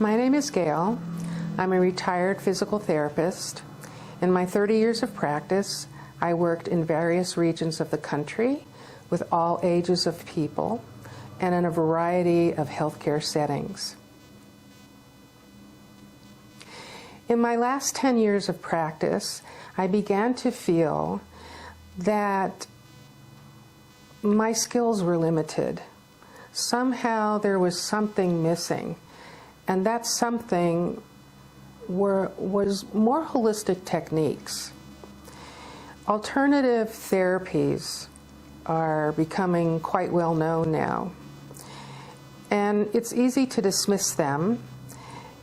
My name is Gail. I'm a retired physical therapist. In my 30 years of practice, I worked in various regions of the country with all ages of people and in a variety of healthcare settings. In my last 10 years of practice, I began to feel that my skills were limited. Somehow there was something missing, and that something was more holistic techniques. Alternative therapies are becoming quite well known now, and it's easy to dismiss them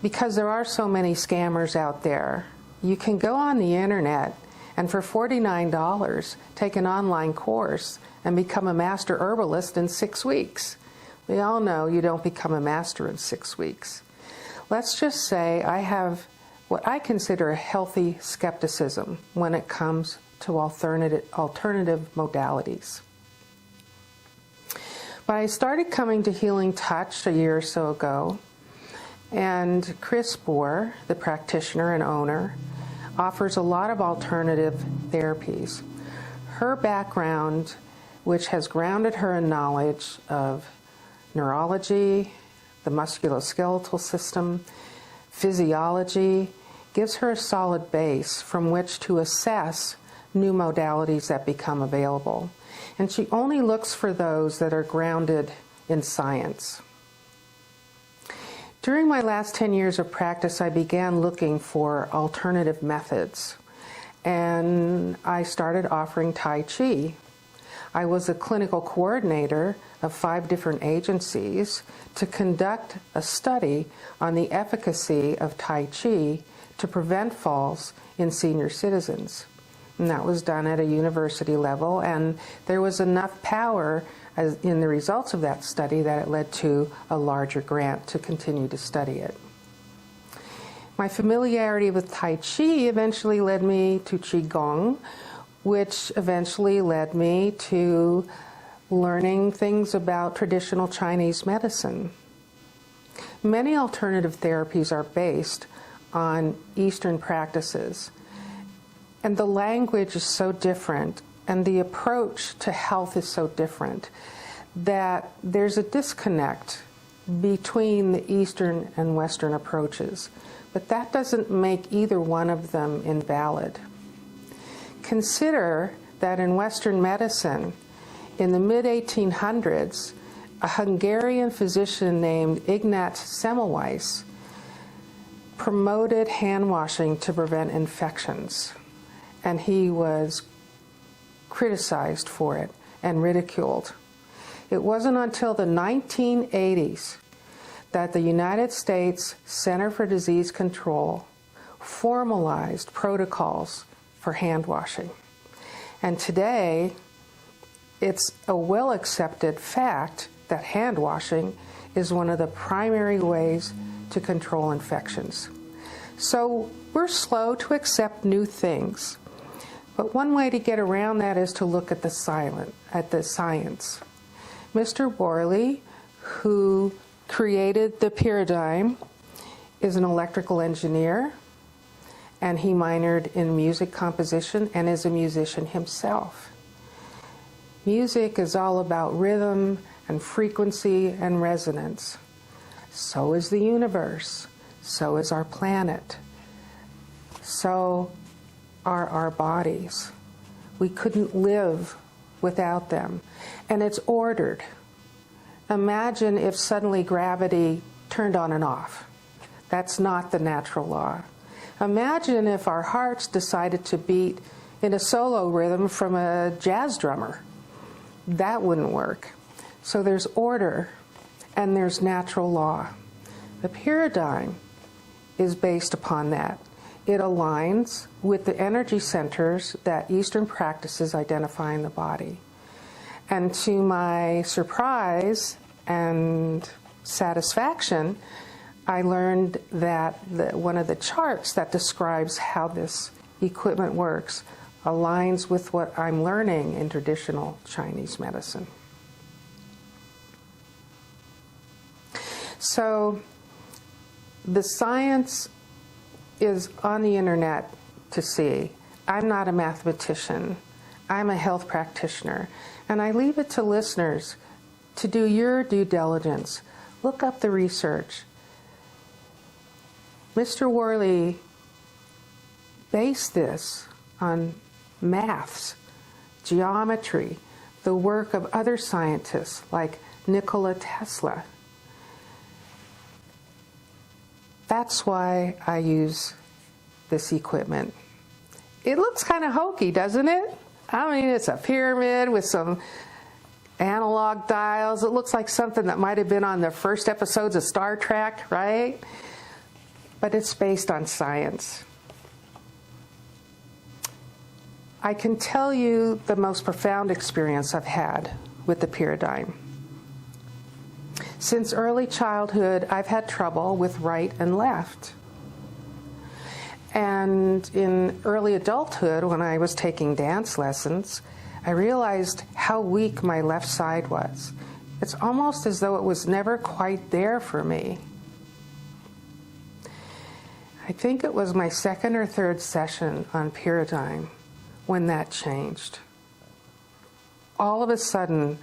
because there are so many scammers out there. You can go on the internet and for $49 take an online course and become a master herbalist in 6 weeks. We all know you don't become a master in 6 weeks. Let's just say I have what I consider a healthy skepticism when it comes to alternative modalities. But I started coming to Healing Touch a year or so ago, and Chris Bohr, the practitioner and owner, offers a lot of alternative therapies. Her background, which has grounded her in knowledge of neurology, the musculoskeletal system, physiology, gives her a solid base from which to assess new modalities that become available. And she only looks for those that are grounded in science. During my last 10 years of practice, I began looking for alternative methods, and I started offering Tai Chi. I was a clinical coordinator of 5 different agencies to conduct a study on the efficacy of Tai Chi to prevent falls in senior citizens. And that was done at a university level, and there was enough power in the results of that study that it led to a larger grant to continue to study it. My familiarity with Tai Chi eventually led me to Qigong, which eventually led me to learning things about traditional Chinese medicine. Many alternative therapies are based on Eastern practices, and the language is so different, and the approach to health is so different, that there's a disconnect between the Eastern and Western approaches. But that doesn't make either one of them invalid. Consider that in Western medicine, in the mid-1800s, a Hungarian physician named Ignaz Semmelweis promoted hand washing to prevent infections. And he was criticized for it and ridiculed. It wasn't until the 1980s that the United States Center for Disease Control formalized protocols for hand washing. And today, it's a well-accepted fact that hand washing is one of the primary ways to control infections. So we're slow to accept new things. But one way to get around that is to look at the science. Mr. Worley, who created the Pyradym, is an electrical engineer, and he minored in music composition and is a musician himself. Music is all about rhythm and frequency and resonance. So is the universe. So is our planet. So are our bodies. We couldn't live without them. And it's ordered. Imagine if suddenly gravity turned on and off. That's not the natural law. Imagine if our hearts decided to beat in a solo rhythm from a jazz drummer. That wouldn't work. So there's order and there's natural law. The Pyradym is based upon that. It aligns with the energy centers that Eastern practices identify in the body. And to my surprise and satisfaction, I learned that one of the charts that describes how this equipment works aligns with what I'm learning in traditional Chinese medicine. So The science is on the internet to see. I'm not a mathematician. I'm a health practitioner. And I leave it to listeners to do your due diligence. Look up the research. Mr. Worley based this on maths, geometry, the work of other scientists like Nikola Tesla. That's why I use this equipment. It looks kind of hokey, doesn't it? I mean, it's a pyramid with some analog dials. It looks like something that might have been on the first episodes of Star Trek, right? But it's based on science. I can tell you the most profound experience I've had with the Pyradym. Since early childhood, I've had trouble with right and left. And in early adulthood, when I was taking dance lessons, I realized how weak my left side was. It's almost as though it was never quite there for me. I think it was my second or third session on Pyradym when that changed. All of a sudden,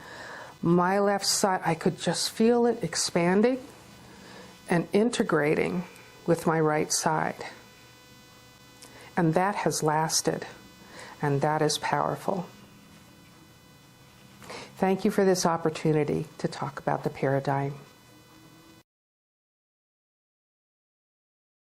my left side, I could just feel it expanding and integrating with my right side. And that has lasted, and that is powerful. Thank you for this opportunity to talk about the Pyradym.